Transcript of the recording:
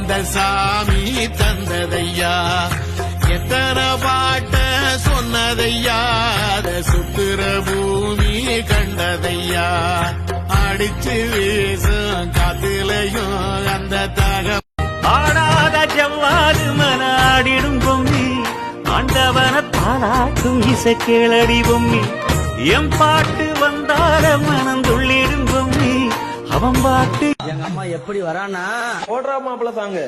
அந்த சாமி தந்ததையா எத்தனை பாட்ட சொன்னதையா அத சுத்துற பூமி கண்டதையா அடிச்சு வீசும் காத்திலையும் அந்த தக ஆடாத ஜவ்வாது மனாடிடும் பொம்மி ஆண்டவன தாளாட்டும் இசை கேளடி பொம்மி எம் பாட்டு வந்தால மனம் துள்ளிடும் பொம்மி அவன் பாட்டு எங்க அம்மா எப்படி வரானா ஓடுறா மாப்பிள்ள சாங்க